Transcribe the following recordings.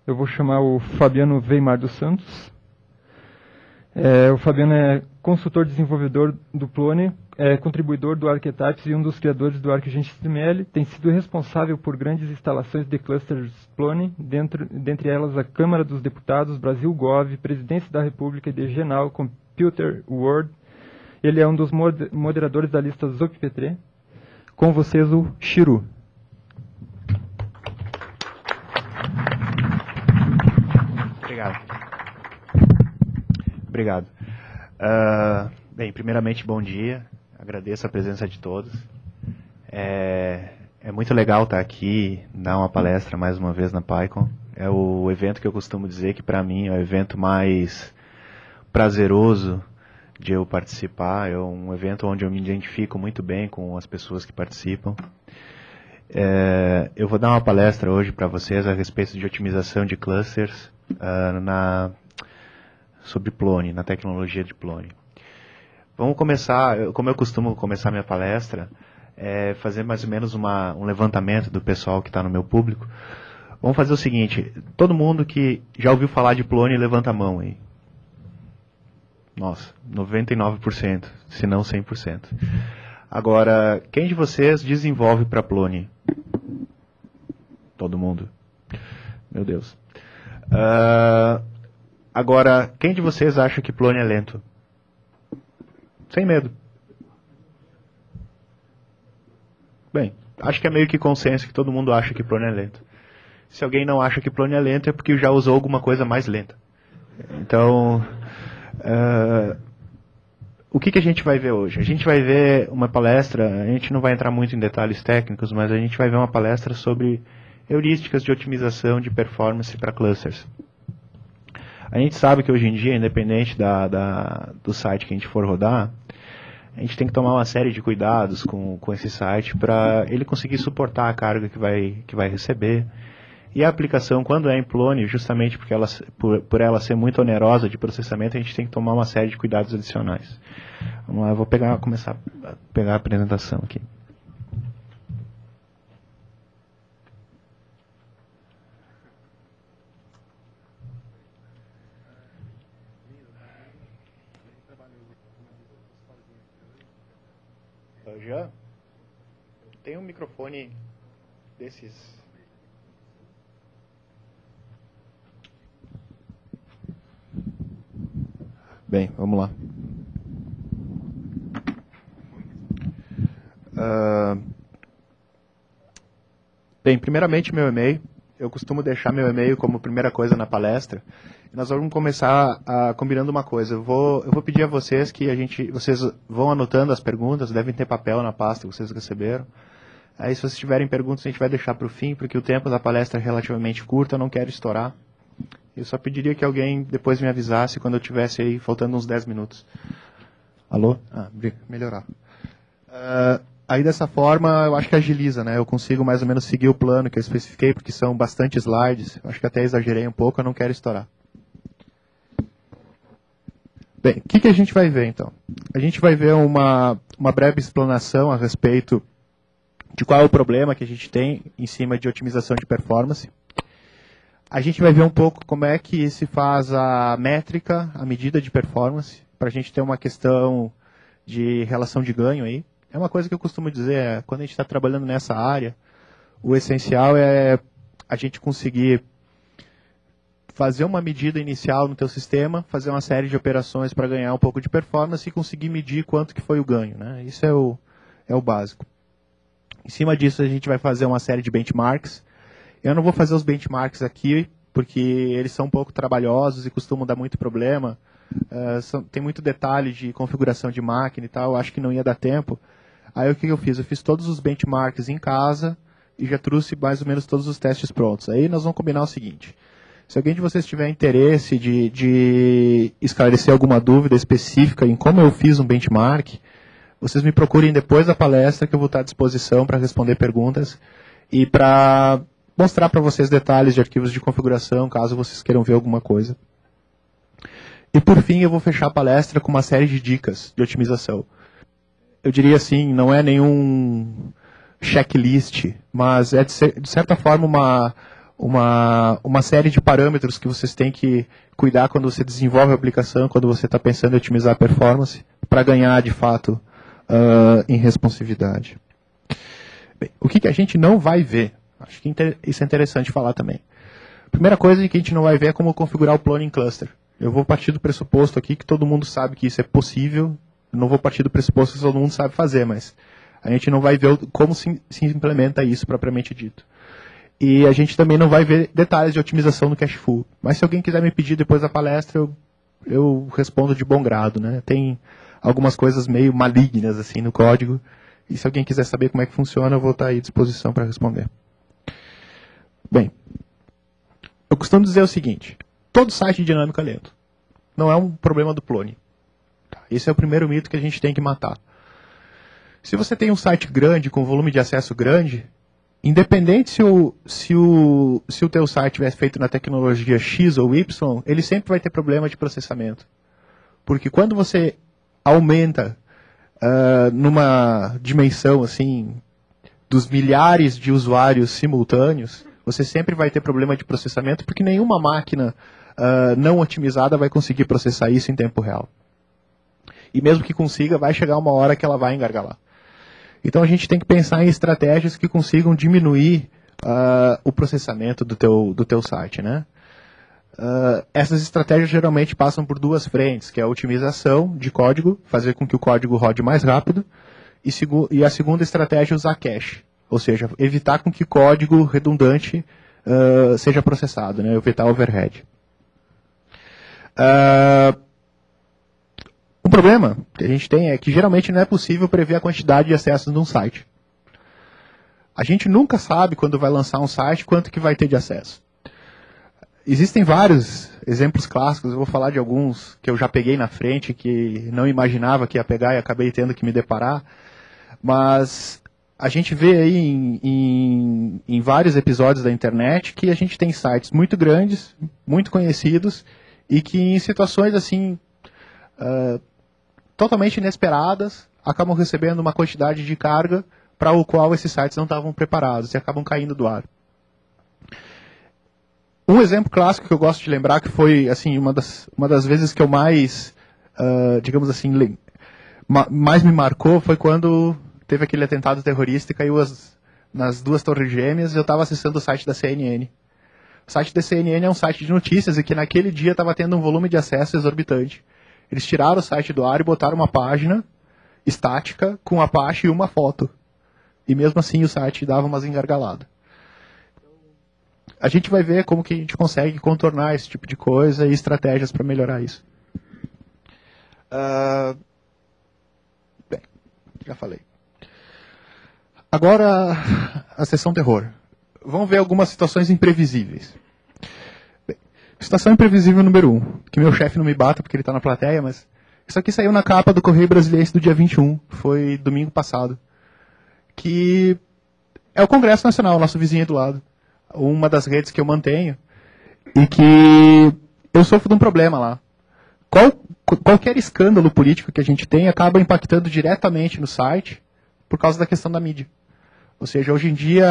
Eu vou chamar o Fabiano Weimar dos Santos. O Fabiano é consultor desenvolvedor do Plone, é contribuidor do Archetypes e um dos criadores do ArcGIS-XML. Tem sido responsável por grandes instalações de clusters Plone, dentre elas a Câmara dos Deputados, Brasil Gov, Presidência da República e de Genau Computer World. Ele é um dos moderadores da lista ZocPetre. Com vocês, o Chiru. Obrigado. Bem, primeiramente, bom dia. Agradeço a presença de todos. É muito legal estar aqui, dar uma palestra mais uma vez na PyCon. É o evento que eu costumo dizer que, para mim, é o evento mais prazeroso de eu participar. É um evento onde eu me identifico muito bem com as pessoas que participam. Eu vou dar uma palestra hoje para vocês a respeito de otimização de clusters sobre Plone, na tecnologia de Plone. Vamos começar, como eu costumo começar minha palestra, fazer mais ou menos um levantamento do pessoal que está no meu público. Vamos fazer o seguinte, todo mundo que já ouviu falar de Plone, levanta a mão aí. Nossa, 99%, se não 100%. Agora, quem de vocês desenvolve para Plone? Todo mundo. Meu Deus. Agora, quem de vocês acha que Plone é lento? Sem medo. Bem, acho que é meio que consenso que todo mundo acha que Plone é lento. Se alguém não acha que Plone é lento é porque já usou alguma coisa mais lenta. Então, o que a gente vai ver hoje? A gente vai ver uma palestra, a gente não vai entrar muito em detalhes técnicos, mas a gente vai ver uma palestra sobre heurísticas de otimização de performance para clusters. A gente sabe que hoje em dia, independente do site que a gente for rodar, a gente tem que tomar uma série de cuidados com esse site para ele conseguir suportar a carga que vai receber. E a aplicação, quando é em Plone, justamente porque por ela ser muito onerosa de processamento, a gente tem que tomar uma série de cuidados adicionais. Vamos lá, eu vou começar a pegar a apresentação aqui. Já tem um microfone desses. Bem, vamos lá. Bem, primeiramente meu e-mail. Eu costumo deixar meu e-mail como primeira coisa na palestra. Nós vamos começar combinando uma coisa. Eu vou pedir a vocês que vocês vão anotando as perguntas, devem ter papel na pasta que vocês receberam. Aí, se vocês tiverem perguntas, a gente vai deixar para o fim, porque o tempo da palestra é relativamente curto, eu não quero estourar. Eu só pediria que alguém depois me avisasse quando eu estivesse aí, faltando uns 10 minutos. Alô? Melhorar. Aí, dessa forma, eu acho que agiliza, né? Eu consigo mais ou menos seguir o plano que eu especifiquei, porque são bastante slides. Eu acho que até exagerei um pouco, eu não quero estourar. Bem, o que a gente vai ver, então? A gente vai ver uma breve explanação a respeito de qual é o problema que a gente tem em cima de otimização de performance. A gente vai ver um pouco como é que se faz a métrica, a medida de performance, para a gente ter uma questão de relação de ganho aí. É uma coisa que eu costumo dizer, quando a gente está trabalhando nessa área, o essencial é a gente conseguir fazer uma medida inicial no teu sistema, fazer uma série de operações para ganhar um pouco de performance e conseguir medir quanto que foi o ganho, né? Isso é o básico. Em cima disso, a gente vai fazer uma série de benchmarks. Eu não vou fazer os benchmarks aqui, porque eles são um pouco trabalhosos e costumam dar muito problema. Tem muito detalhe de configuração de máquina e tal, acho que não ia dar tempo. Aí o que eu fiz? Eu fiz todos os benchmarks em casa e já trouxe mais ou menos todos os testes prontos. Aí nós vamos combinar o seguinte. Se alguém de vocês tiver interesse de esclarecer alguma dúvida específica em como eu fiz um benchmark, vocês me procurem depois da palestra que eu vou estar à disposição para responder perguntas e para mostrar para vocês detalhes de arquivos de configuração, caso vocês queiram ver alguma coisa. E por fim, eu vou fechar a palestra com uma série de dicas de otimização. Eu diria assim, não é nenhum checklist, mas é de certa forma uma série de parâmetros que vocês têm que cuidar quando você desenvolve a aplicação, quando você está pensando em otimizar a performance, para ganhar, de fato, em responsividade. Bem, o que a gente não vai ver? Acho que isso é interessante falar também. Primeira coisa que a gente não vai ver é como configurar o plone em cluster. Eu vou partir do pressuposto aqui que todo mundo sabe que isso é possível. Eu não vou partir do pressuposto que todo mundo sabe fazer, mas a gente não vai ver como se implementa isso propriamente dito. E a gente também não vai ver detalhes de otimização no cache full. Mas se alguém quiser me pedir depois da palestra, eu respondo de bom grado, né? Tem algumas coisas meio malignas assim no código. E se alguém quiser saber como é que funciona, eu vou estar aí à disposição para responder. Bem, eu costumo dizer o seguinte: todo site dinâmico é lento. Não é um problema do plone. Esse é o primeiro mito que a gente tem que matar. Se você tem um site grande, com volume de acesso grande, independente se o teu site estiver feito na tecnologia X ou Y, ele sempre vai ter problema de processamento. Porque quando você aumenta numa dimensão assim dos milhares de usuários simultâneos, você sempre vai ter problema de processamento, porque nenhuma máquina não otimizada vai conseguir processar isso em tempo real. E mesmo que consiga, vai chegar uma hora que ela vai engargalar. Então a gente tem que pensar em estratégias que consigam diminuir o processamento do teu site, né? Essas estratégias geralmente passam por duas frentes, que é a otimização de código, fazer com que o código rode mais rápido, e a segunda estratégia é usar cache, ou seja, evitar com que código redundante seja processado, né? Evitar overhead. O problema que a gente tem é que geralmente não é possível prever a quantidade de acessos num site. A gente nunca sabe, quando vai lançar um site, quanto que vai ter de acesso. Existem vários exemplos clássicos, eu vou falar de alguns que eu já peguei na frente, que não imaginava que ia pegar e acabei tendo que me deparar, mas a gente vê aí em vários episódios da internet que a gente tem sites muito grandes, muito conhecidos, e que em situações assim totalmente inesperadas acabam recebendo uma quantidade de carga para o qual esses sites não estavam preparados e acabam caindo do ar. Um exemplo clássico que eu gosto de lembrar, que foi assim uma das vezes que eu mais, digamos assim, mais me marcou, foi quando teve aquele atentado terrorista e caiu nas duas torres gêmeas e eu estava acessando o site da CNN. O site da CNN é um site de notícias e que naquele dia estava tendo um volume de acesso exorbitante. Eles tiraram o site do ar e botaram uma página estática com a Apache e uma foto. E mesmo assim o site dava umas engargaladas. A gente vai ver como que a gente consegue contornar esse tipo de coisa e estratégias para melhorar isso. Bem, já falei. Agora, a sessão terror. Vamos ver algumas situações imprevisíveis. Bem, situação imprevisível número 1. Que meu chefe não me bata porque ele está na plateia, mas isso aqui saiu na capa do Correio Brasiliense do dia 21. Foi domingo passado. Que é o Congresso Nacional, nosso vizinho do lado. Uma das redes que eu mantenho, e que eu sofro de um problema lá. Qualquer escândalo político que a gente tem acaba impactando diretamente no site por causa da questão da mídia. Ou seja, hoje em dia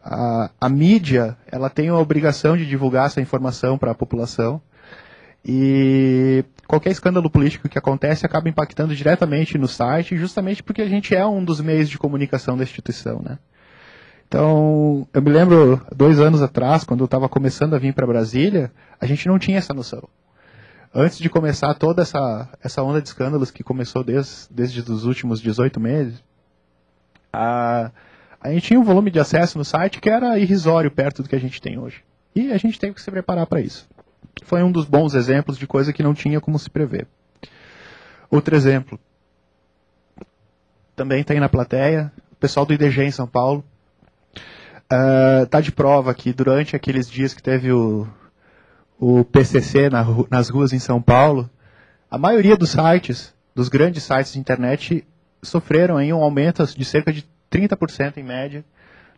a mídia ela tem a obrigação de divulgar essa informação para a população, e qualquer escândalo político que acontece acaba impactando diretamente no site, justamente porque a gente é um dos meios de comunicação da instituição, né? Então, eu me lembro, 2 anos atrás, quando eu estava começando a vir para Brasília, a gente não tinha essa noção. Antes de começar toda essa onda de escândalos que começou desde os últimos 18 meses, a gente tinha um volume de acesso no site que era irrisório perto do que a gente tem hoje. E a gente teve que se preparar para isso. Foi um dos bons exemplos de coisa que não tinha como se prever. Outro exemplo, também está aí na plateia, o pessoal do IDG em São Paulo. Tá de prova que durante aqueles dias que teve o PCC nas ruas em São Paulo, a maioria dos sites, dos grandes sites de internet, sofreram aí um aumento de cerca de 30% em média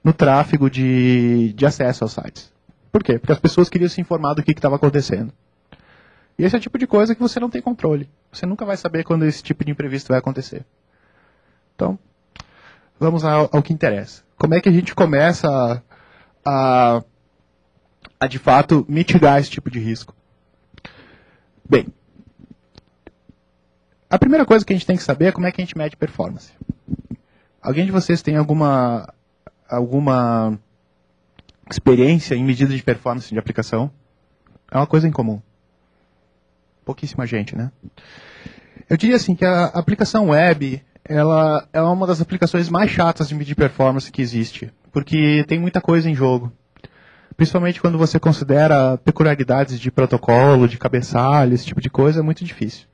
no tráfego de acesso aos sites. Por quê? Porque as pessoas queriam se informar do que estava acontecendo. E esse é o tipo de coisa que você não tem controle. Você nunca vai saber quando esse tipo de imprevisto vai acontecer. Então, vamos ao que interessa. Como é que a gente começa a de fato mitigar esse tipo de risco. Bem, a primeira coisa que a gente tem que saber é como é que a gente mede performance. Alguém de vocês tem alguma experiência em medida de performance de aplicação? É uma coisa incomum. Pouquíssima gente, né? Eu diria assim que a aplicação web, ela é uma das aplicações mais chatas de medir performance que existe, porque tem muita coisa em jogo. Principalmente quando você considera peculiaridades de protocolo, de cabeçalho, esse tipo de coisa, é muito difícil.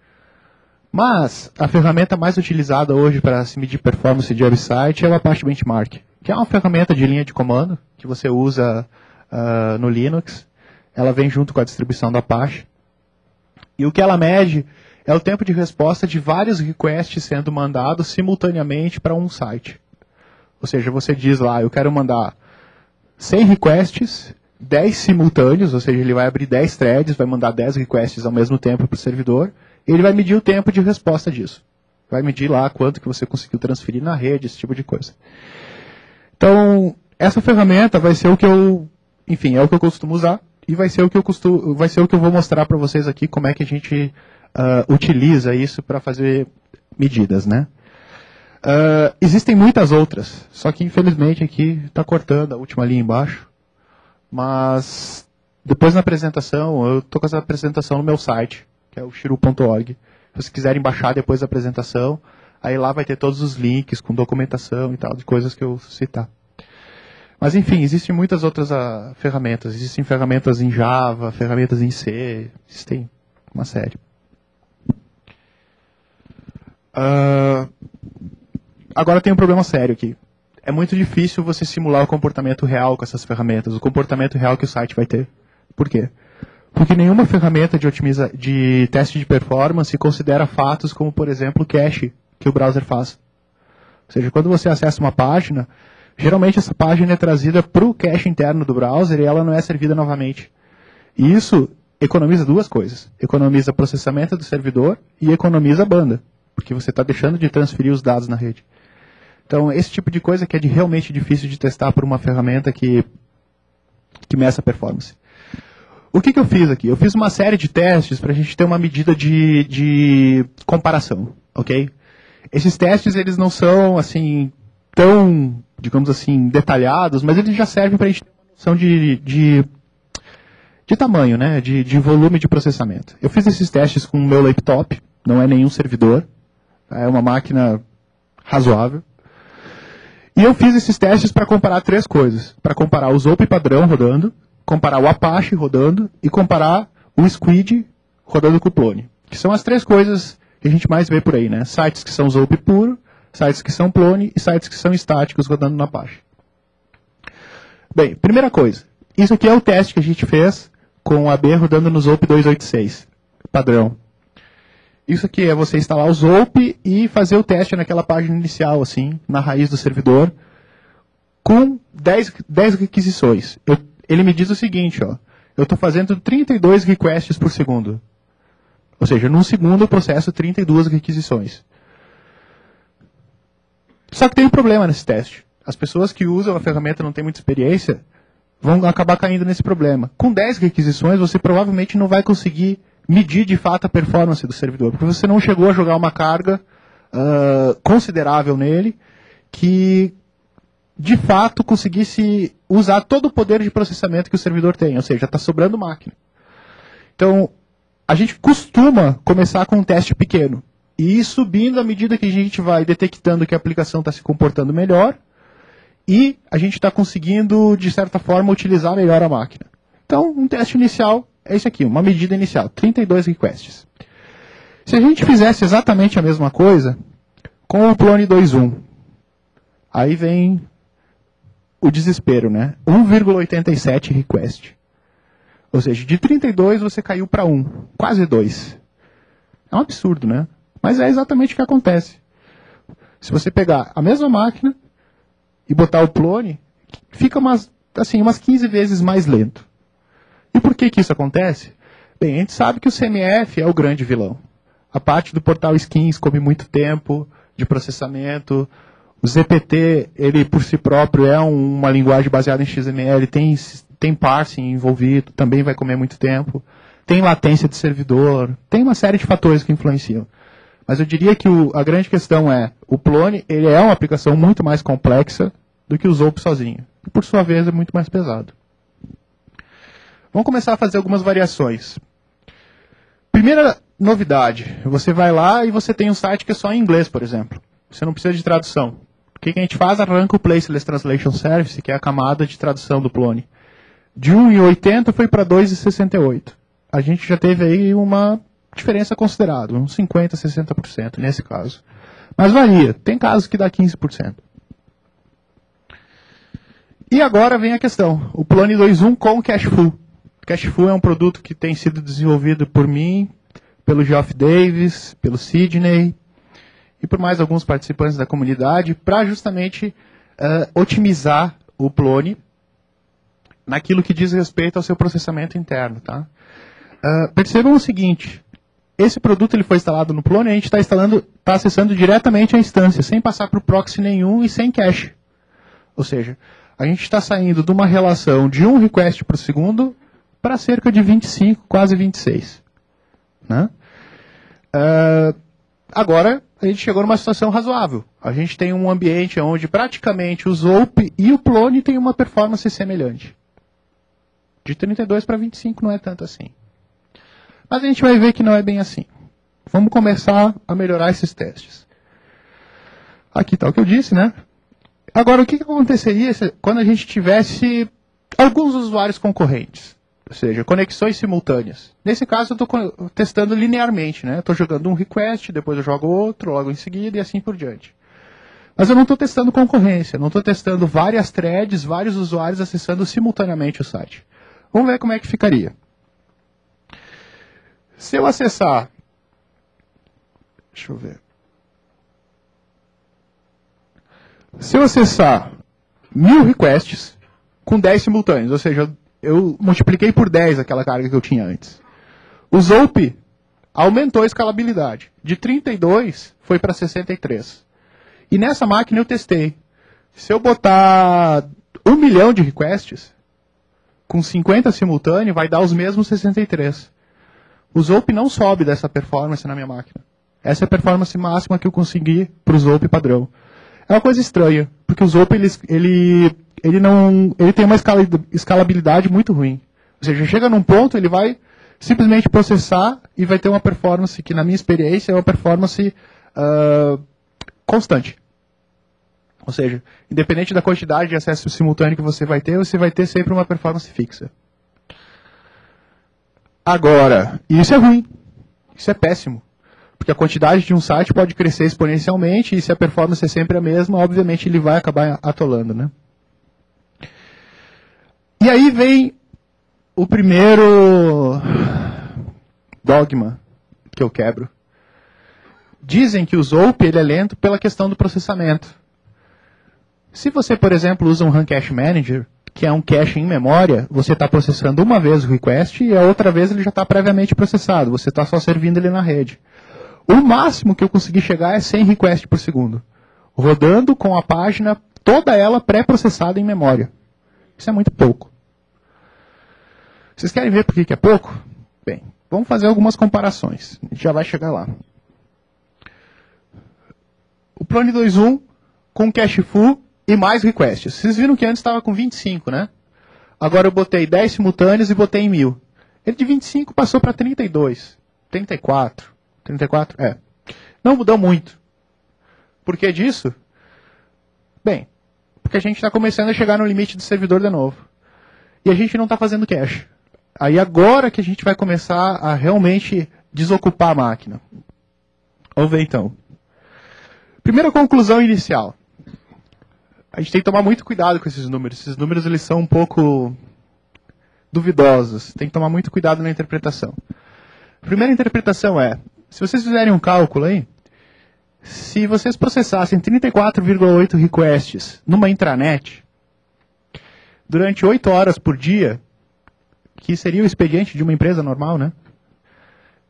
Mas a ferramenta mais utilizada hoje para se medir performance de website é o Apache Benchmark, que é uma ferramenta de linha de comando que você usa no Linux. Ela vem junto com a distribuição da Apache. E o que ela mede é o tempo de resposta de vários requests sendo mandados simultaneamente para um site. Ou seja, você diz lá, eu quero mandar 100 requests, 10 simultâneos, ou seja, ele vai abrir 10 threads, vai mandar 10 requests ao mesmo tempo para o servidor, e ele vai medir o tempo de resposta disso. Vai medir lá quanto que você conseguiu transferir na rede, esse tipo de coisa. Então, essa ferramenta vai ser o que eu, enfim, é o que eu costumo usar, e vai ser o que eu vou mostrar para vocês aqui, como é que a gente utiliza isso para fazer medidas, né? Existem muitas outras, só que infelizmente aqui está cortando a última linha embaixo, mas depois na apresentação, eu estou com essa apresentação no meu site, que é o shiru.org. Se vocês quiserem baixar depois da apresentação, aí lá vai ter todos os links com documentação e tal, de coisas que eu citar. Mas enfim, existem muitas outras ferramentas. Existem ferramentas em Java, ferramentas em C, existem uma série. Agora tem um problema sério aqui. É muito difícil você simular o comportamento real com essas ferramentas, o comportamento real que o site vai ter. Por quê? Porque nenhuma ferramenta de teste de performance considera fatos como, por exemplo, o cache que o browser faz. Ou seja, quando você acessa uma página, geralmente essa página é trazida para o cache interno do browser e ela não é servida novamente. E isso economiza duas coisas. Economiza processamento do servidor e economiza banda, porque você está deixando de transferir os dados na rede. Então, esse tipo de coisa que é realmente difícil de testar por uma ferramenta que meça a performance. O que eu fiz aqui? Eu fiz uma série de testes para a gente ter uma medida de comparação, ok? Esses testes, eles não são, assim, tão, digamos assim, detalhados, mas eles já servem para a gente ter uma noção de tamanho, né? De volume de processamento. Eu fiz esses testes com o meu laptop, não é nenhum servidor, é uma máquina razoável. E eu fiz esses testes para comparar três coisas. Para comparar o ZOP padrão rodando, comparar o Apache rodando e comparar o Squid rodando com o Plone. Que são as três coisas que a gente mais vê por aí, né? Sites que são ZOP puro, sites que são Plone e sites que são estáticos rodando no Apache. Bem, primeira coisa. Isso aqui é o teste que a gente fez com o AB rodando no ZOP 286, padrão. Isso aqui é você instalar o ZOP e fazer o teste naquela página inicial, assim, na raiz do servidor, com 10 requisições. Ele me diz o seguinte, ó, eu estou fazendo 32 requests por segundo. Ou seja, num segundo eu processo 32 requisições. Só que tem um problema nesse teste. As pessoas que usam a ferramenta e não têm muita experiência vão acabar caindo nesse problema. Com 10 requisições, você provavelmente não vai conseguir medir de fato a performance do servidor, porque você não chegou a jogar uma carga considerável nele que de fato conseguisse usar todo o poder de processamento que o servidor tem, ou seja, está sobrando máquina. Então, a gente costuma começar com um teste pequeno e ir subindo à medida que a gente vai detectando que a aplicação está se comportando melhor e a gente está conseguindo, de certa forma, utilizar melhor a máquina. Então, um teste inicial é esse aqui, uma medida inicial, 32 requests. Se a gente fizesse exatamente a mesma coisa com o Plone 2.1, aí vem o desespero, né? 1,87 request. Ou seja, de 32 você caiu para 1, quase 2. É um absurdo, né? Mas é exatamente o que acontece. Se você pegar a mesma máquina e botar o Plone, fica umas 15 vezes mais lento. E por que isso acontece? Bem, a gente sabe que o CMF é o grande vilão. A parte do portal skins come muito tempo de processamento. O ZPT, ele por si próprio é uma linguagem baseada em XML, tem parsing envolvido, também vai comer muito tempo. Tem latência de servidor, tem uma série de fatores que influenciam. Mas eu diria que a grande questão é, o Plone, ele é uma aplicação muito mais complexa do que o Zope sozinho. E por sua vez é muito mais pesado. Vamos começar a fazer algumas variações. Primeira novidade, você vai lá e você tem um site que é só em inglês, por exemplo. Você não precisa de tradução. O que a gente faz? Arranca o Placeless Translation Service, que é a camada de tradução do Plone. De 1,80 foi para 2,68. A gente já teve aí uma diferença considerável, uns 50%, 60% nesse caso. Mas varia, tem casos que dá 15%. E agora vem a questão, o Plone 2.1 com o Cacheful. Cacheful é um produto que tem sido desenvolvido por mim, pelo Geoff Davis, pelo Sidney e por mais alguns participantes da comunidade, para justamente otimizar o Plone naquilo que diz respeito ao seu processamento interno. Tá? Percebam o seguinte, esse produto ele foi instalado no Plone, a gente está acessando diretamente a instância, sem passar por proxy nenhum e sem cache. Ou seja, a gente está saindo de uma relação de 1 request por segundo para cerca de 25, quase 26. Né? Agora, a gente chegou numa situação razoável. A gente tem um ambiente onde praticamente o Zope e o Plone têm uma performance semelhante. De 32 para 25 não é tanto assim. Mas a gente vai ver que não é bem assim. Vamos começar a melhorar esses testes. Aqui está o que eu disse, né? Agora, o que aconteceria quando a gente tivesse alguns usuários concorrentes? Ou seja, conexões simultâneas. Nesse caso, eu estou testando linearmente, né? Estou jogando um request, depois eu jogo outro, logo em seguida, e assim por diante. Mas eu não estou testando concorrência, não estou testando várias threads, vários usuários acessando simultaneamente o site. Vamos ver como é que ficaria. Se eu acessar... Deixa eu ver. Se eu acessar 1000 requests com 10 simultâneos, ou seja, eu multipliquei por 10 aquela carga que eu tinha antes. O Zope aumentou a escalabilidade. De 32 foi para 63. E nessa máquina eu testei. Se eu botar 1 milhão de requests, com 50 simultâneos, vai dar os mesmos 63. O Zope não sobe dessa performance na minha máquina. Essa é a performance máxima que eu consegui para o Zope padrão. É uma coisa estranha, porque o Zope ele tem uma escalabilidade muito ruim. Ou seja, chega num ponto, ele vai simplesmente processar e vai ter uma performance que, na minha experiência, é uma performance constante. Ou seja, independente da quantidade de acesso simultâneo que você vai ter sempre uma performance fixa. Agora, isso é ruim. Isso é péssimo. Porque a quantidade de um site pode crescer exponencialmente e se a performance é sempre a mesma, obviamente ele vai acabar atolando, né? E aí vem o primeiro dogma que eu quebro. Dizem que o Zope ele é lento pela questão do processamento. Se você, por exemplo, usa um Run Cache Manager, que é um cache em memória, você está processando uma vez o request e a outra vez ele já está previamente processado. Você está só servindo ele na rede. O máximo que eu consegui chegar é 100 requests por segundo, rodando com a página toda ela pré-processada em memória. Isso é muito pouco. Vocês querem ver por que é pouco? Bem, vamos fazer algumas comparações. A gente já vai chegar lá. O Plone 2.1 com Cacheful e mais requests. Vocês viram que antes estava com 25, né? Agora eu botei 10 simultâneos e botei em 1000. Ele de 25 passou para 32, 34. 34? É. Não mudou muito. Por que disso? Bem, porque a gente está começando a chegar no limite do servidor de novo. E a gente não está fazendo cache. Aí agora que a gente vai começar a realmente desocupar a máquina. Vamos ver então. Primeira conclusão inicial. A gente tem que tomar muito cuidado com esses números. Esses números eles são um pouco duvidosos. Tem que tomar muito cuidado na interpretação. A primeira interpretação é, se vocês fizerem um cálculo aí, se vocês processassem 34,8 requests numa intranet, durante 8 horas por dia, que seria o expediente de uma empresa normal, né?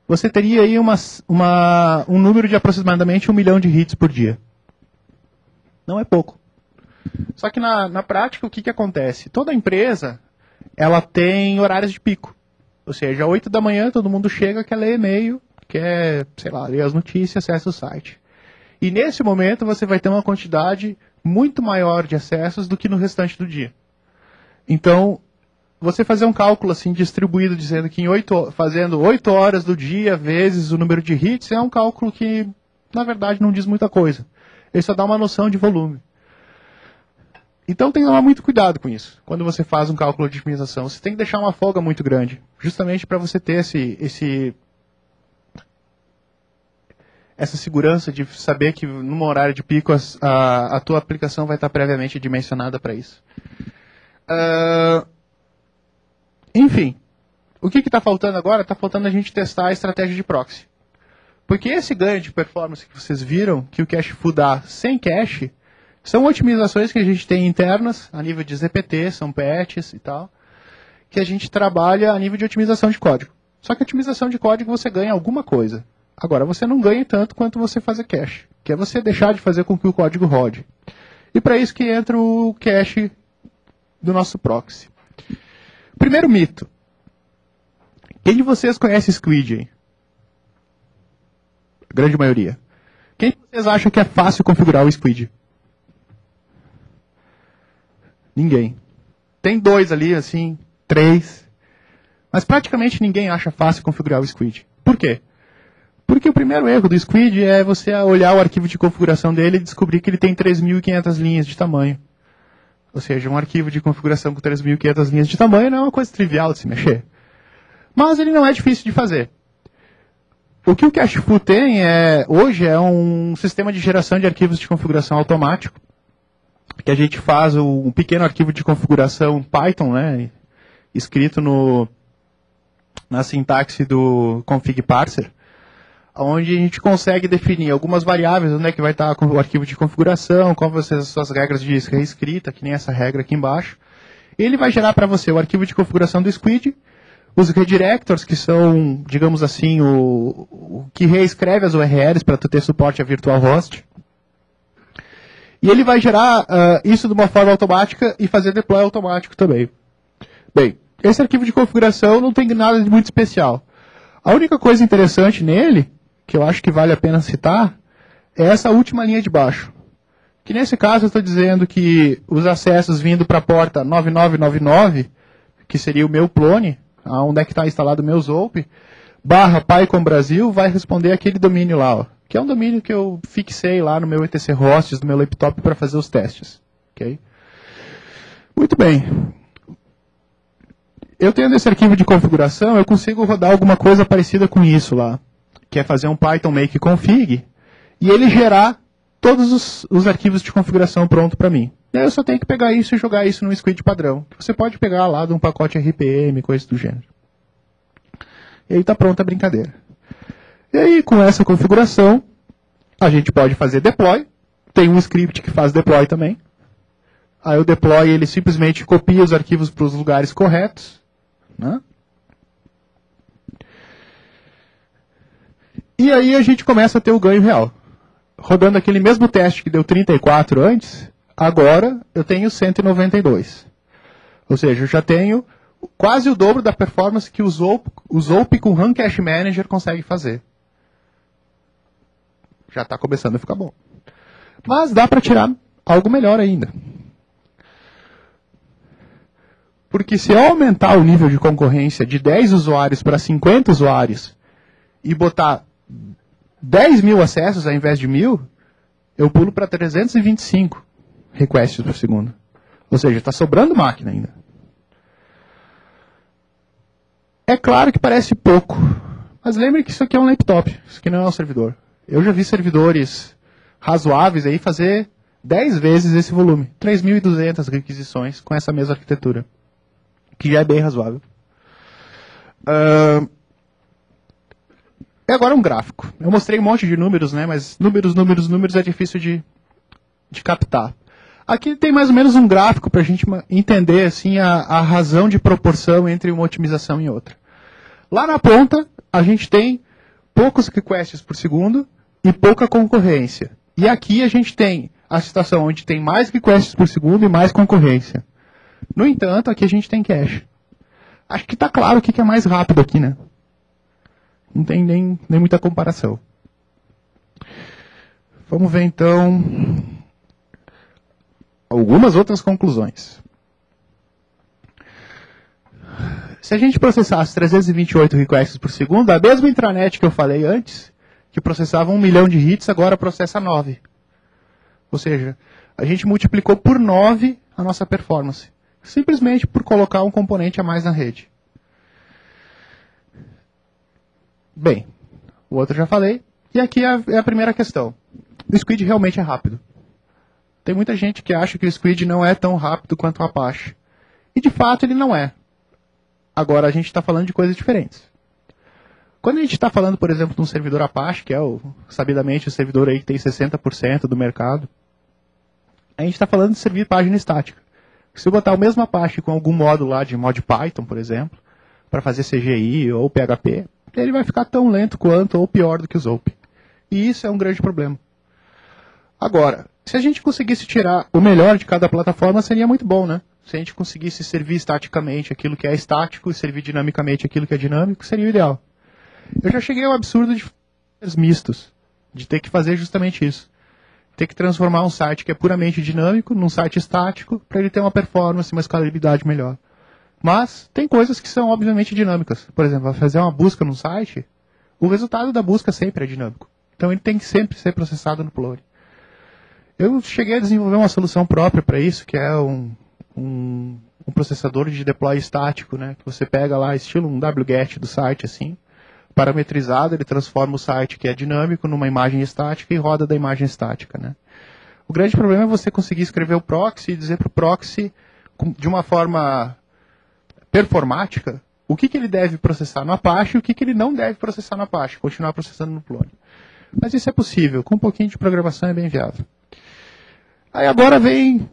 Você teria aí um número de aproximadamente 1 milhão de hits por dia. Não é pouco. Só que na prática, o que acontece? Toda empresa, ela tem horários de pico. Ou seja, às 8 da manhã todo mundo chega, quer ler e-mail, quer, sei lá, ler as notícias, acessa o site. E nesse momento você vai ter uma quantidade muito maior de acessos do que no restante do dia. Então, você fazer um cálculo assim distribuído, dizendo que fazendo 8 horas do dia vezes o número de hits, é um cálculo que, na verdade, não diz muita coisa. Ele só dá uma noção de volume. Então tem que tomar muito cuidado com isso. Quando você faz um cálculo de otimização, você tem que deixar uma folga muito grande, justamente para você ter essa segurança de saber que num horário de pico a tua aplicação vai estar previamente dimensionada para isso. Enfim, o que está faltando agora? Está faltando a gente testar a estratégia de proxy. Porque esse ganho de performance que vocês viram, que o Cachefoo dá sem cache, são otimizações que a gente tem internas, a nível de ZPT, são patches e tal, que a gente trabalha a nível de otimização de código. Só que a otimização de código você ganha alguma coisa. Agora, você não ganha tanto quanto você fazer cache, que é você deixar de fazer com que o código rode. E para isso que entra o cache do nosso proxy. Primeiro mito. Quem de vocês conhece Squid, hein? A grande maioria. Quem de vocês acha que é fácil configurar o Squid? Ninguém. Tem 2 ali, assim, 3. Mas praticamente ninguém acha fácil configurar o Squid. Por quê? Porque o primeiro erro do Squid é você olhar o arquivo de configuração dele e descobrir que ele tem 3.500 linhas de tamanho. Ou seja, um arquivo de configuração com 3.500 linhas de tamanho não é uma coisa trivial de se mexer. Mas ele não é difícil de fazer. O que o Cachefoo tem hoje é um sistema de geração de arquivos de configuração automático, que a gente faz um pequeno arquivo de configuração Python, né, escrito na sintaxe do config parser, onde a gente consegue definir algumas variáveis, onde é que vai estar o arquivo de configuração, qual vão ser as suas regras de reescrita, que nem essa regra aqui embaixo. E ele vai gerar para você o arquivo de configuração do Squid, os redirectors, que são, digamos assim, o que reescreve as URLs para tu ter suporte a virtual host. E ele vai gerar isso de uma forma automática e fazer deploy automático também. Bem, esse arquivo de configuração não tem nada de muito especial. A única coisa interessante nele, que eu acho que vale a pena citar, é essa última linha de baixo. Que nesse caso eu estou dizendo que os acessos vindo para a porta 9999, que seria o meu clone, onde é que está instalado o meu Zope, /PyCon Brasil, vai responder aquele domínio lá, ó, que é um domínio que eu fixei lá no meu etc hosts, no meu laptop, para fazer os testes. Okay? Muito bem. Eu tendo esse arquivo de configuração, eu consigo rodar alguma coisa parecida com isso lá, que é fazer um Python make config, e ele gerar todos os arquivos de configuração pronto para mim. E aí eu só tenho que pegar isso e jogar isso num squid padrão, que você pode pegar lá de um pacote RPM, coisa do gênero. E aí está pronta a brincadeira. E aí, com essa configuração, a gente pode fazer deploy. Tem um script que faz deploy também. Aí o deploy, ele simplesmente copia os arquivos para os lugares corretos. Né? E aí a gente começa a ter o ganho real. Rodando aquele mesmo teste que deu 34 antes, agora eu tenho 192. Ou seja, eu já tenho quase o dobro da performance que o Zope com Run Cache Manager consegue fazer. Já está começando a ficar bom. Mas dá para tirar algo melhor ainda. Porque se eu aumentar o nível de concorrência de 10 usuários para 50 usuários e botar 10 mil acessos ao invés de 1.000, eu pulo para 325 requests por segundo. Ou seja, está sobrando máquina ainda. É claro que parece pouco, mas lembre que isso aqui é um laptop, isso aqui não é um servidor. Eu já vi servidores razoáveis aí fazer 10 vezes esse volume, 3.200 requisições com essa mesma arquitetura, que já é bem razoável. E agora um gráfico. Eu mostrei um monte de números, né, mas números é difícil de captar. Aqui tem mais ou menos um gráfico para a gente entender assim, a razão de proporção entre uma otimização e outra. Lá na ponta, a gente tem poucos requests por segundo e pouca concorrência. E aqui a gente tem a situação onde tem mais requests por segundo e mais concorrência. No entanto, aqui a gente tem cache. Acho que está claro o que é mais rápido aqui, né? Não tem nem muita comparação. Vamos ver, então, algumas outras conclusões. Se a gente processasse 328 requests por segundo, a mesma intranet que eu falei antes, que processava 1 milhão de hits, agora processa 9. Ou seja, a gente multiplicou por 9 a nossa performance, simplesmente por colocar um componente a mais na rede. Bem, o outro eu já falei. E aqui é a primeira questão. O Squid realmente é rápido. Tem muita gente que acha que o Squid não é tão rápido quanto o Apache. E de fato ele não é. Agora a gente está falando de coisas diferentes. Quando a gente está falando, por exemplo, de um servidor Apache, que é sabidamente o servidor aí que tem 60% do mercado, a gente está falando de servir página estática. Se eu botar o mesmo Apache com algum módulo lá de mod Python, por exemplo, para fazer CGI ou PHP, ele vai ficar tão lento quanto ou pior do que o Zope. E isso é um grande problema. Agora, se a gente conseguisse tirar o melhor de cada plataforma, seria muito bom, né? Se a gente conseguisse servir estaticamente aquilo que é estático e servir dinamicamente aquilo que é dinâmico, seria o ideal. Eu já cheguei ao absurdo de fazer mistos, de ter que fazer justamente isso. Ter que transformar um site que é puramente dinâmico num site estático para ele ter uma performance, uma escalabilidade melhor. Mas tem coisas que são obviamente dinâmicas. Por exemplo, vai fazer uma busca num site, o resultado da busca sempre é dinâmico. Então ele tem que sempre ser processado no Plone. Eu cheguei a desenvolver uma solução própria para isso, que é um processador de deploy estático, né? Que você pega lá, estilo um wget do site, assim, parametrizado, ele transforma o site que é dinâmico numa imagem estática e roda da imagem estática, né? O grande problema é você conseguir escrever o proxy e dizer para o proxy, de uma forma performática, o que ele deve processar no Apache e o que ele não deve processar no Apache, continuar processando no Plone. Mas isso é possível, com um pouquinho de programação é bem viável. Aí agora vem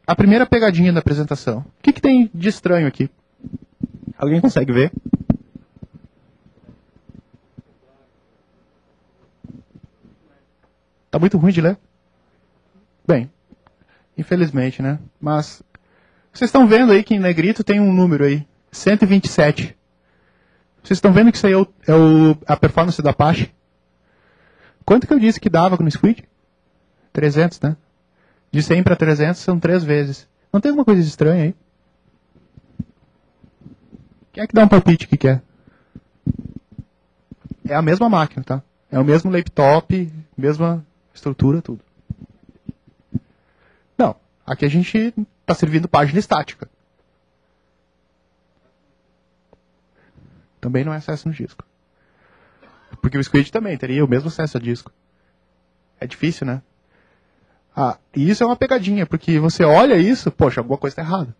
a primeira pegadinha da apresentação. O que tem de estranho aqui? Alguém consegue ver? Tá muito ruim de ler? Bem, infelizmente, né? Mas vocês estão vendo aí que em negrito tem um número aí, 127. Vocês estão vendo que isso aí a performance do Apache? Quanto que eu disse que dava no Squid? 300, né? De 100 para 300 são 3 vezes. Não tem alguma coisa estranha aí? Quem é que dá um palpite que quer? É a mesma máquina, tá? É o mesmo laptop, mesma estrutura, tudo. Não, aqui a gente está servindo página estática. Também não é acesso no disco. Porque o Squid também teria o mesmo acesso a disco. É difícil, né? E isso é uma pegadinha, porque você olha isso, poxa, alguma coisa está errada.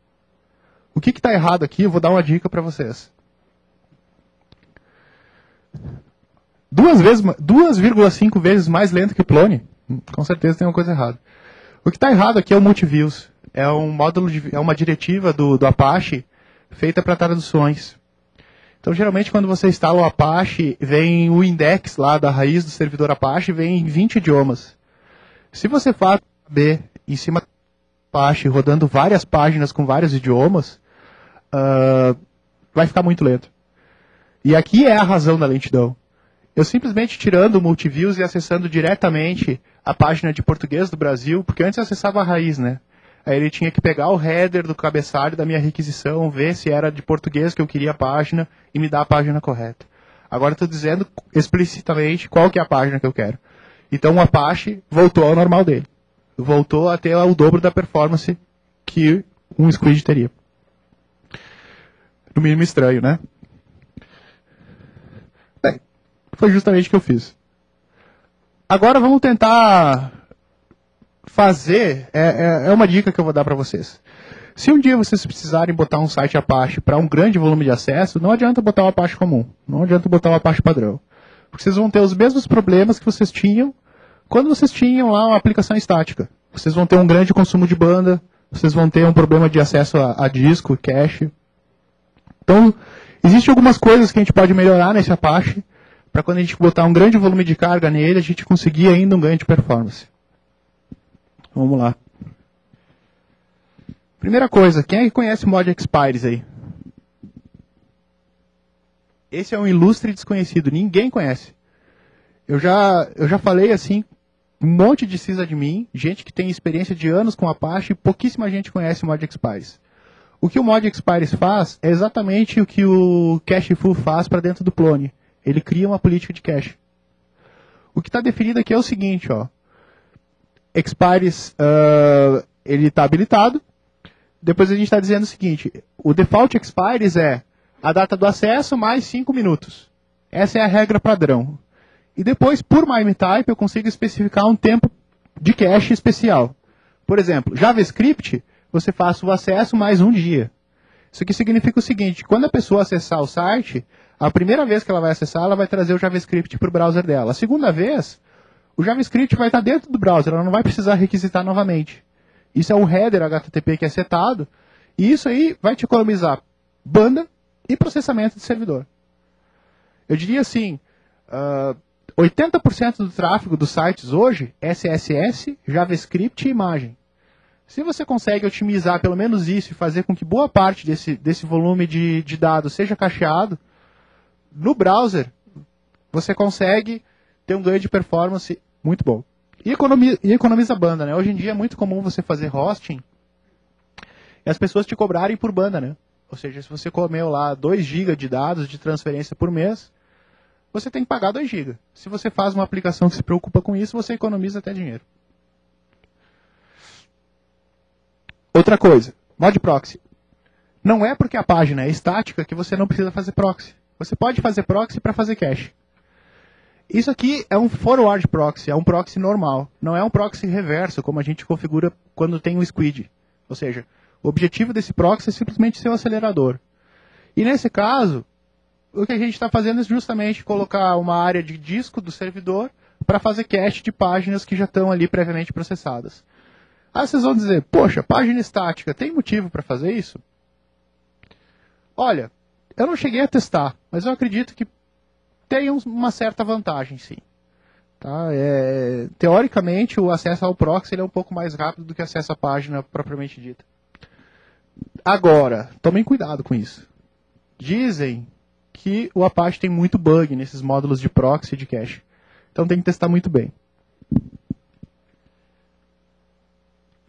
O que está errado aqui, eu vou dar uma dica para vocês. 2,5 vezes mais lento que o Plone, com certeza tem uma coisa errada. O que está errado aqui é o multiviews. É um módulo, é uma diretiva do Apache feita para traduções. Então, geralmente, quando você instala o Apache, vem o index lá da raiz do servidor Apache, vem em 20 idiomas. Se você faz B em cima do Apache, rodando várias páginas com vários idiomas, vai ficar muito lento. E aqui é a razão da lentidão. Eu simplesmente tirando o multiviews e acessando diretamente a página de português do Brasil, porque antes eu acessava a raiz, né? Aí ele tinha que pegar o header do cabeçalho da minha requisição, ver se era de português que eu queria a página e me dar a página correta. Agora eu estou dizendo explicitamente qual que é a página que eu quero. Então o Apache voltou ao normal dele. Voltou a ter o dobro da performance que um Squid teria. No mínimo estranho, né? Bem, foi justamente o que eu fiz. Agora vamos tentar fazer, é uma dica que eu vou dar para vocês. Se um dia vocês precisarem botar um site Apache para um grande volume de acesso, não adianta botar o Apache comum, não adianta botar o Apache padrão. Porque vocês vão ter os mesmos problemas que vocês tinham quando vocês tinham lá uma aplicação estática. Vocês vão ter um grande consumo de banda, vocês vão ter um problema de acesso a disco, cache. Então, existem algumas coisas que a gente pode melhorar nesse Apache, para quando a gente botar um grande volume de carga nele, a gente conseguir ainda um ganho de performance. Vamos lá. Primeira coisa, quem é que conhece o mod expires aí? Esse é um ilustre desconhecido, ninguém conhece. Eu já falei assim, um monte de sysadmin, gente que tem experiência de anos com Apache, e pouquíssima gente conhece o mod expires. O que o mod expires faz é exatamente o que o cacheful faz para dentro do clone. Ele cria uma política de cache. O que está definido aqui é o seguinte, ó. Expires, ele está habilitado. Depois a gente está dizendo o seguinte, o default expires é a data do acesso mais 5 minutos. Essa é a regra padrão. E depois, por MIME-type, eu consigo especificar um tempo de cache especial. Por exemplo, JavaScript, você faz o acesso mais um dia. Isso aqui significa o seguinte, quando a pessoa acessar o site, a primeira vez que ela vai acessar, ela vai trazer o JavaScript para o browser dela. A segunda vez, o JavaScript vai estar dentro do browser, ela não vai precisar requisitar novamente. Isso é um header HTTP que é setado, e isso aí vai te economizar banda e processamento de servidor. Eu diria assim, 80% do tráfego dos sites hoje é CSS, JavaScript e imagem. Se você consegue otimizar pelo menos isso e fazer com que boa parte desse volume de dados seja cacheado, no browser você consegue ter um ganho de performance muito bom. E economiza banda, né? Hoje em dia é muito comum você fazer hosting e as pessoas te cobrarem por banda, né? Ou seja, se você comeu lá 2 GB de dados de transferência por mês, você tem que pagar 2 GB. Se você faz uma aplicação que se preocupa com isso, você economiza até dinheiro. Outra coisa, mod proxy. Não é porque a página é estática que você não precisa fazer proxy. Você pode fazer proxy para fazer cache. Isso aqui é um forward proxy, é um proxy normal. Não é um proxy reverso, como a gente configura quando tem um squid. Ou seja, o objetivo desse proxy é simplesmente ser um acelerador. E nesse caso, o que a gente está fazendo é justamente colocar uma área de disco do servidor para fazer cache de páginas que já estão ali previamente processadas. Aí vocês vão dizer, poxa, página estática, tem motivo para fazer isso? Olha, eu não cheguei a testar, mas eu acredito que tem uma certa vantagem, sim. Tá? Teoricamente, o acesso ao proxy ele é um pouco mais rápido do que o acesso à página propriamente dita. Agora, tomem cuidado com isso. Dizem que o Apache tem muito bug nesses módulos de proxy e de cache. Então tem que testar muito bem.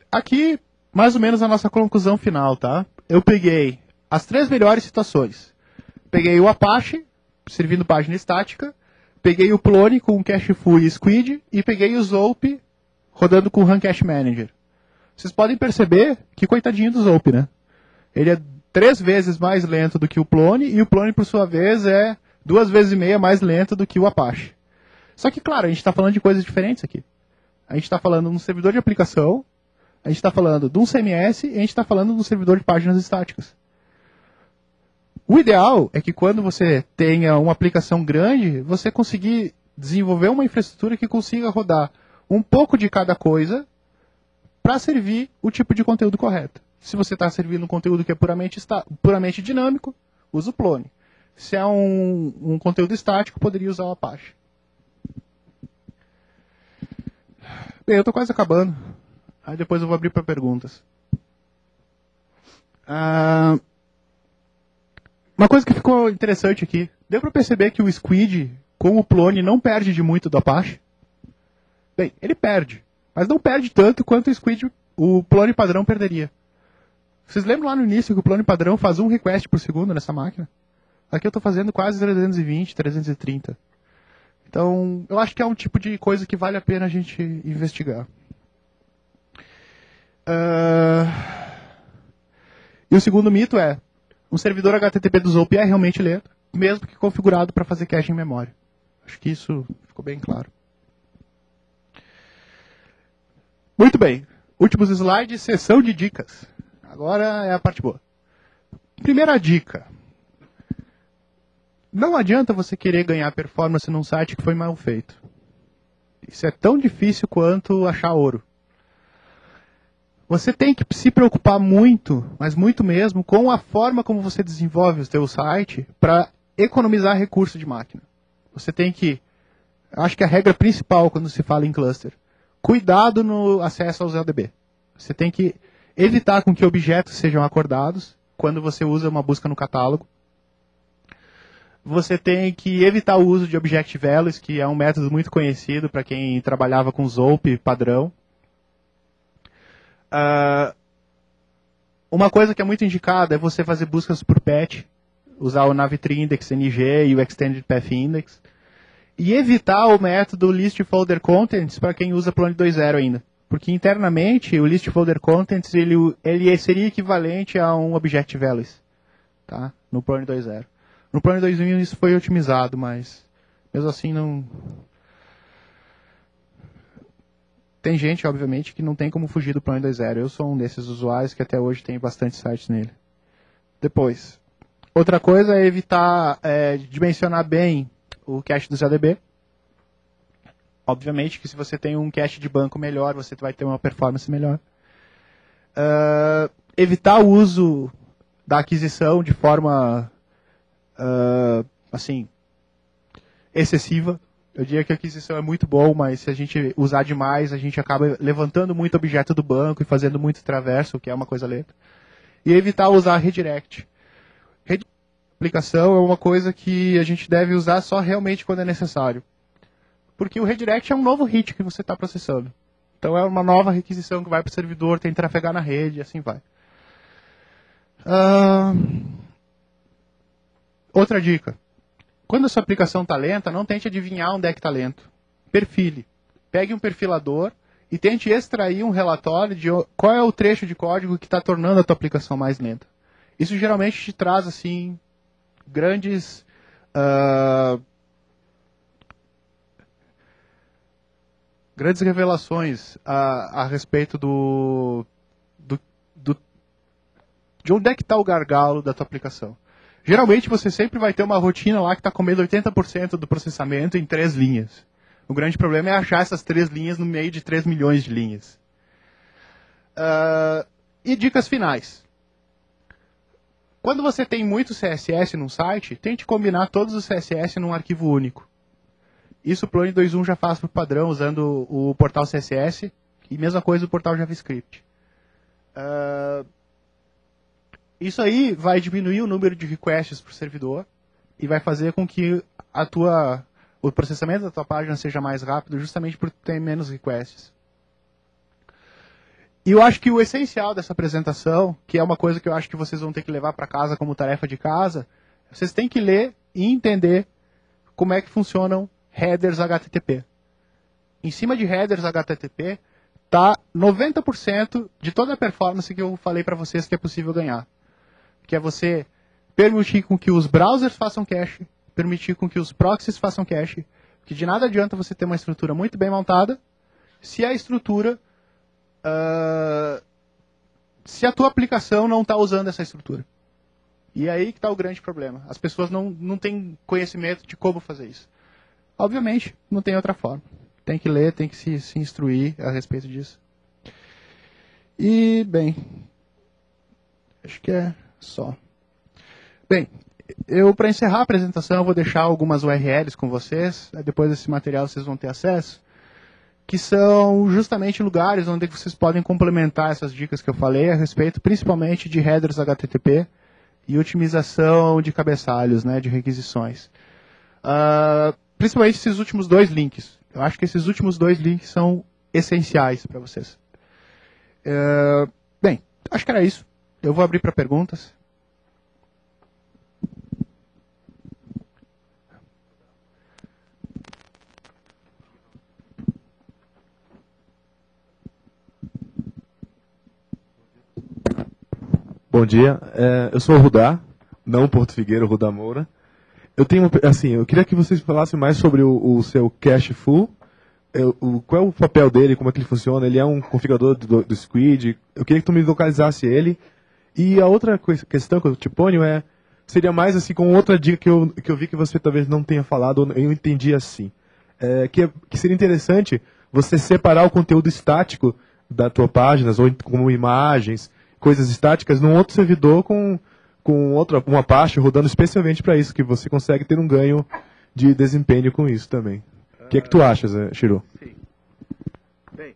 Aqui, mais ou menos a nossa conclusão final, tá? Eu peguei as 3 melhores situações. Peguei o Apache, servindo página estática, peguei o Plone com cacheful e squid, e peguei o Zope rodando com o Run Cache Manager. Vocês podem perceber que coitadinho do Zope, né? Ele é 3 vezes mais lento do que o Plone, e o Plone, por sua vez, é 2,5 vezes mais lento do que o Apache. Só que, claro, a gente está falando de coisas diferentes aqui. A gente está falando de um servidor de aplicação, a gente está falando de um CMS, e a gente está falando de um servidor de páginas estáticas. O ideal é que quando você tenha uma aplicação grande, você conseguir desenvolver uma infraestrutura que consiga rodar um pouco de cada coisa para servir o tipo de conteúdo correto. Se você está servindo um conteúdo que é puramente dinâmico, usa o Plone. Se é um conteúdo estático, poderia usar o Apache. Bem, eu estou quase acabando. Aí depois eu vou abrir para perguntas. Uma coisa que ficou interessante aqui. Deu para perceber que o Squid com o Plone não perde de muito do Apache? Bem, ele perde. Mas não perde tanto quanto o Plone padrão perderia. Vocês lembram lá no início que o Plone padrão faz 1 request por segundo nessa máquina? Aqui eu estou fazendo quase 320, 330. Então, eu acho que é um tipo de coisa que vale a pena a gente investigar. E o segundo mito é, um servidor HTTP do Zope é realmente lento, mesmo que configurado para fazer cache em memória. Acho que isso ficou bem claro. Muito bem. Últimos slides, sessão de dicas. Agora é a parte boa. Primeira dica. Não adianta você querer ganhar performance num site que foi mal feito. Isso é tão difícil quanto achar ouro. Você tem que se preocupar muito, mas muito mesmo, com a forma como você desenvolve o seu site para economizar recurso de máquina. Você tem que, acho que a regra principal quando se fala em cluster, cuidado no acesso aos LDB. Você tem que evitar com que objetos sejam acordados quando você usa uma busca no catálogo. Você tem que evitar o uso de Object Values, que é um método muito conhecido para quem trabalhava com ZOP padrão. Uma coisa que é muito indicada é você fazer buscas por patch, usar o Navtree Index NG e o Extended Path Index, e evitar o método List Folder Contents para quem usa Plone 2.0 ainda. Porque internamente o List Folder Contents ele seria equivalente a um Object Values, tá? No Plone 2.0. No Plone 2.1 isso foi otimizado, mas mesmo assim não... Tem gente, obviamente, que não tem como fugir do Plone 2.0. Eu sou um desses usuários que até hoje tem bastante sites nele. Depois, outra coisa é evitar dimensionar bem o cache do ZDB. Obviamente que se você tem um cache de banco melhor, você vai ter uma performance melhor. Evitar o uso da aquisição de forma assim, excessiva. Eu diria que a aquisição é muito bom, mas se a gente usar demais, a gente acaba levantando muito objeto do banco e fazendo muito traverso, que é uma coisa lenta. E evitar usar redirect. Redirect de aplicação é uma coisa que a gente deve usar só realmente quando é necessário. Porque o redirect é um novo hit que você está processando. Então é uma nova requisição que vai para o servidor, tem que trafegar na rede e assim vai. Outra dica. Quando a sua aplicação está lenta, não tente adivinhar onde é que está lento. Perfile. Pegue um perfilador e tente extrair um relatório de qual é o trecho de código que está tornando a tua aplicação mais lenta. Isso geralmente te traz assim grandes revelações a respeito de onde é que está o gargalo da tua aplicação. Geralmente você sempre vai ter uma rotina lá que está comendo 80% do processamento em 3 linhas. O grande problema é achar essas 3 linhas no meio de 3 milhões de linhas. E dicas finais. Quando você tem muito CSS num site, tente combinar todos os CSS num arquivo único. Isso o Plone 2.1 já faz por padrão, usando o portal CSS, e mesma coisa o portal JavaScript. Isso aí vai diminuir o número de requests para o servidor e vai fazer com que o processamento da tua página seja mais rápido, justamente por ter menos requests. E eu acho que o essencial dessa apresentação, que é uma coisa que eu acho que vocês vão ter que levar para casa como tarefa de casa, vocês têm que ler e entender como é que funcionam headers HTTP. Em cima de headers HTTP está 90% de toda a performance que eu falei para vocês que é possível ganhar. Que é você permitir com que os browsers façam cache, permitir com que os proxies façam cache, que de nada adianta você ter uma estrutura muito bem montada, se a estrutura, se a tua aplicação não está usando essa estrutura. E é aí que está o grande problema. As pessoas não têm conhecimento de como fazer isso. Obviamente, não tem outra forma. Tem que ler, tem que se instruir a respeito disso. E, bem, acho que é só. Bem, para encerrar a apresentação, eu vou deixar algumas URLs com vocês. Depois desse material vocês vão ter acesso. Que são justamente lugares onde vocês podem complementar essas dicas que eu falei a respeito, principalmente de headers HTTP e otimização de cabeçalhos, né, de requisições. Principalmente esses últimos 2 links. Eu acho que esses últimos 2 links são essenciais para vocês. Bem, acho que era isso. Eu vou abrir para perguntas. Bom dia, eu sou o Rudá, não o Porto Figueiro, o Rudá Moura. Eu queria que vocês falassem mais sobre o seu cache full. Qual é o papel dele, como é que ele funciona? Ele é um configurador do Squid. Eu queria que tu me localizasse ele. E a outra questão que eu te ponho seria mais assim com outra dica que eu vi que você talvez não tenha falado, ou eu entendi assim. Que seria interessante você separar o conteúdo estático da tua página, ou como imagens, coisas estáticas, num outro servidor com uma Apache rodando especialmente para isso, que você consegue ter um ganho de desempenho com isso também. O que é que tu achas, Shiro? Sim. Bem,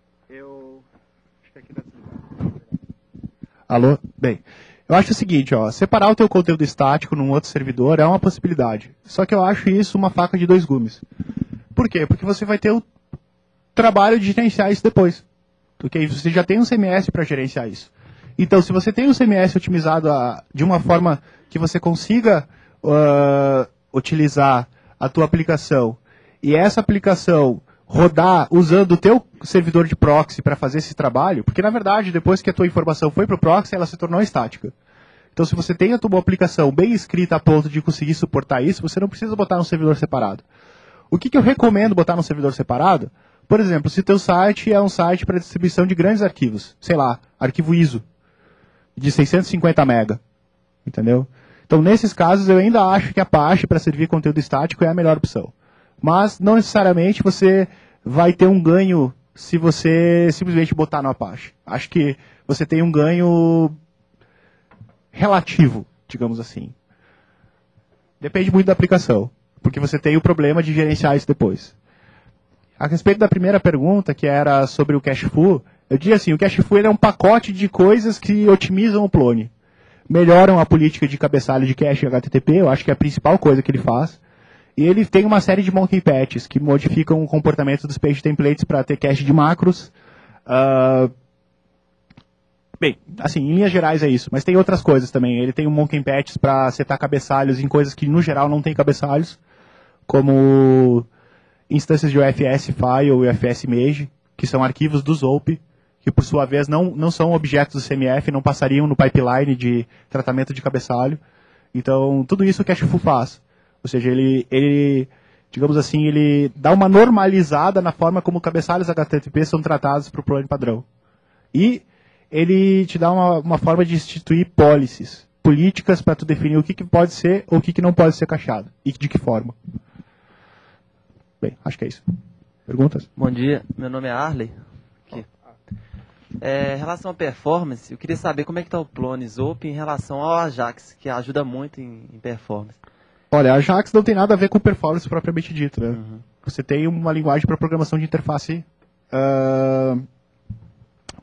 Alô? Bem, eu acho o seguinte, ó, separar o teu conteúdo estático num outro servidor é uma possibilidade. Só que eu acho isso uma faca de dois gumes. Por quê? Porque você vai ter o trabalho de gerenciar isso depois. Porque você já tem um CMS para gerenciar isso. Então, se você tem um CMS otimizado de uma forma que você consiga utilizar a tua aplicação e essa aplicação rodar usando o teu servidor de proxy para fazer esse trabalho, porque na verdade, depois que a tua informação foi para o proxy, ela se tornou estática. Então, se você tem a tua aplicação bem escrita a ponto de conseguir suportar isso, você não precisa botar num servidor separado. O que eu recomendo botar num servidor separado? Por exemplo, se teu site é um site para distribuição de grandes arquivos, sei lá, arquivo ISO, de 650 MB, entendeu? Então, nesses casos, eu ainda acho que a Apache para servir conteúdo estático é a melhor opção. Mas, não necessariamente, você vai ter um ganho se você simplesmente botar no Apache. Acho que você tem um ganho relativo, digamos assim. Depende muito da aplicação, porque você tem o problema de gerenciar isso depois. A respeito da primeira pergunta, que era sobre o Cachefoo, eu diria assim, o Cachefoo é um pacote de coisas que otimizam o Plone. Melhoram a política de cabeçalho de cache HTTP, eu acho que é a principal coisa que ele faz. E ele tem uma série de monkey patches que modificam o comportamento dos page templates para ter cache de macros. Bem, assim, em linhas gerais é isso, mas tem outras coisas também. Ele tem um monkey patches para setar cabeçalhos em coisas que no geral não tem cabeçalhos, como instâncias de UFS file e UFS image, que são arquivos do ZOP, que por sua vez não são objetos do CMF, não passariam no pipeline de tratamento de cabeçalho. Então, tudo isso o Cachefoo faz. Ou seja, ele, digamos assim, ele dá uma normalizada na forma como cabeçalhos HTTP são tratados para o plano padrão. E ele te dá uma forma de instituir policies, políticas para tu definir o que pode ser ou o que não pode ser cacheado. E de que forma. Bem, acho que é isso. Perguntas? Bom dia, meu nome é Arley. Aqui. Em relação à performance, eu queria saber como é que está o Plone Zope em relação ao Ajax, que ajuda muito em performance. Olha, a Ajax não tem nada a ver com performance propriamente dito, né? Uhum. Você tem uma linguagem para programação de interface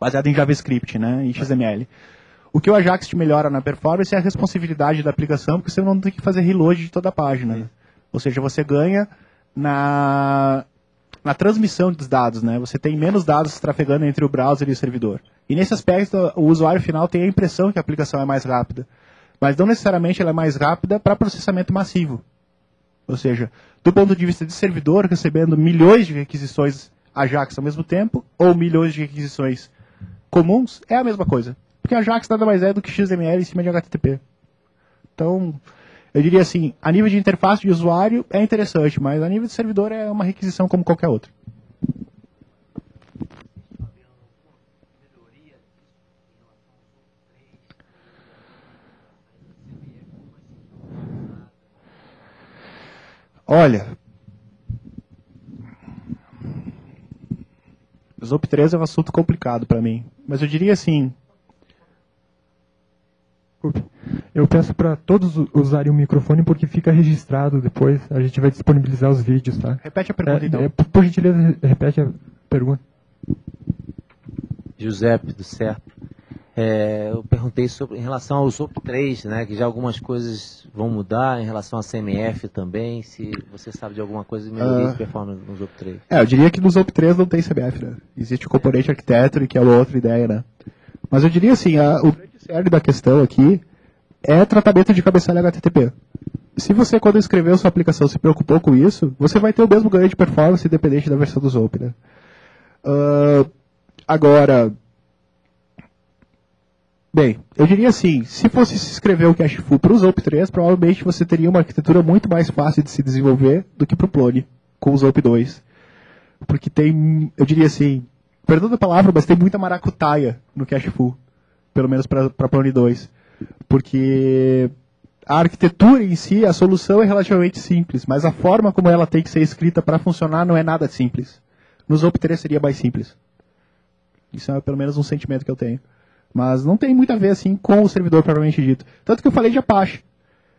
baseada em JavaScript, né? Em XML. O que o Ajax te melhora na performance é a responsividade da aplicação, porque você não tem que fazer reload de toda a página. Né? Ou seja, você ganha na transmissão dos dados, né? Você tem menos dados trafegando entre o browser e o servidor. E nesse aspecto, o usuário final tem a impressão que a aplicação é mais rápida. Mas não necessariamente ela é mais rápida para processamento massivo. Ou seja, do ponto de vista de servidor, recebendo milhões de requisições Ajax ao mesmo tempo, ou milhões de requisições comuns, é a mesma coisa. Porque Ajax nada mais é do que XML em cima de HTTP. Então, eu diria assim, a nível de interface de usuário é interessante, mas a nível de servidor é uma requisição como qualquer outra. Olha, o Zope 3 é um assunto complicado para mim, mas eu diria assim... Eu peço para todos usarem o microfone porque fica registrado depois, a gente vai disponibilizar os vídeos, tá? Repete a pergunta então. Por gentileza, repete a pergunta. Giuseppe, do certo. Eu perguntei em relação ao Zope 3, né, que já algumas coisas vão mudar em relação a CMF também, se você sabe de alguma coisa de melhoria de performance no Zope 3. Eu diria que no Zope 3 não tem CMF, né? Existe o componente architecture, que é uma outra ideia, né? Mas eu diria assim, o grande cerne da questão aqui é tratamento de cabeçalho HTTP. Se você, quando escreveu sua aplicação, se preocupou com isso, você vai ter o mesmo ganho de performance independente da versão do Zope, né? Agora... Bem, eu diria assim, se fosse se escrever o Cachefoo para o Zope 3, provavelmente você teria uma arquitetura muito mais fácil de se desenvolver do que para o Plone, com o Zope 2. Porque tem, eu diria assim, perdão a palavra, mas tem muita maracutaia no Cachefoo, pelo menos para Plone 2. Porque a arquitetura em si, a solução é relativamente simples, mas a forma como ela tem que ser escrita para funcionar não é nada simples. No Zope 3 seria mais simples. Isso é pelo menos um sentimento que eu tenho. Mas não tem muito a ver assim com o servidor propriamente dito. Tanto que eu falei de Apache.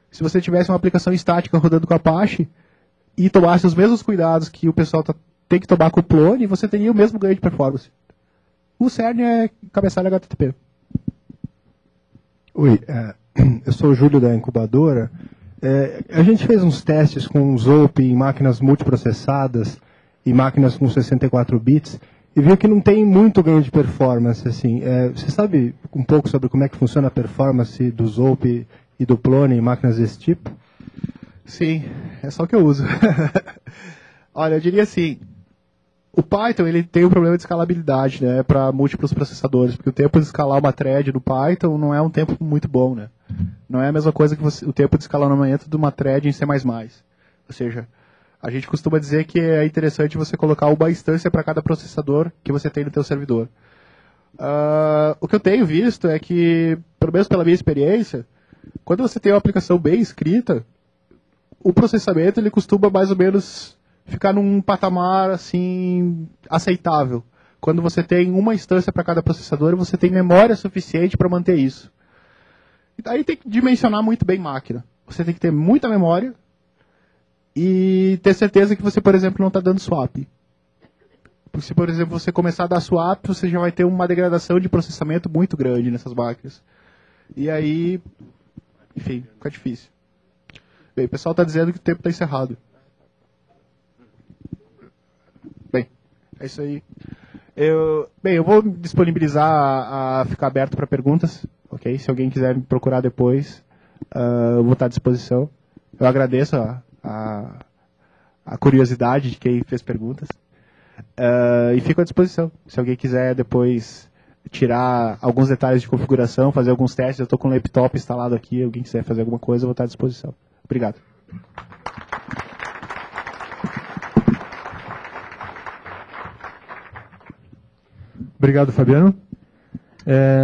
Se você tivesse uma aplicação estática rodando com Apache e tomasse os mesmos cuidados que o pessoal tem que tomar com o Plone, você teria o mesmo ganho de performance. O cerne é cabeçalho HTTP. Oi, eu sou o Júlio da incubadora. A gente fez uns testes com o ZOP em máquinas multiprocessadas e máquinas com 64 bits e viu que não tem muito ganho de performance. Assim. Você sabe um pouco sobre como é que funciona a performance do ZOP e do Plone em máquinas desse tipo? Sim, é só o que eu uso. Olha, eu diria assim, o Python ele tem um problema de escalabilidade, né, para múltiplos processadores, porque o tempo de escalar uma thread no Python não é um tempo muito bom, né? Não é a mesma coisa que o tempo de escalonamento de uma thread em C++. Ou seja, a gente costuma dizer que é interessante você colocar uma instância para cada processador que você tem no teu servidor. O que eu tenho visto é que, pelo menos pela minha experiência, quando você tem uma aplicação bem escrita, o processamento ele costuma mais ou menos ficar num patamar assim aceitável. Quando você tem uma instância para cada processador, você tem memória suficiente para manter isso. E daí tem que dimensionar muito bem máquina. Você tem que ter muita memória e ter certeza que você, por exemplo, não está dando swap. Porque se, por exemplo, você começar a dar swap, você já vai ter uma degradação de processamento muito grande nessas máquinas. E aí, enfim, fica difícil. Bem, o pessoal está dizendo que o tempo está encerrado. Bem, é isso aí. Eu vou disponibilizar a ficar aberto para perguntas, ok? Se alguém quiser me procurar depois, eu vou estar à disposição. Eu agradeço a curiosidade de quem fez perguntas. E fico à disposição. Se alguém quiser depois tirar alguns detalhes de configuração, fazer alguns testes, eu estou com o laptop instalado aqui, alguém quiser fazer alguma coisa, eu vou estar à disposição. Obrigado. Obrigado, Fabiano.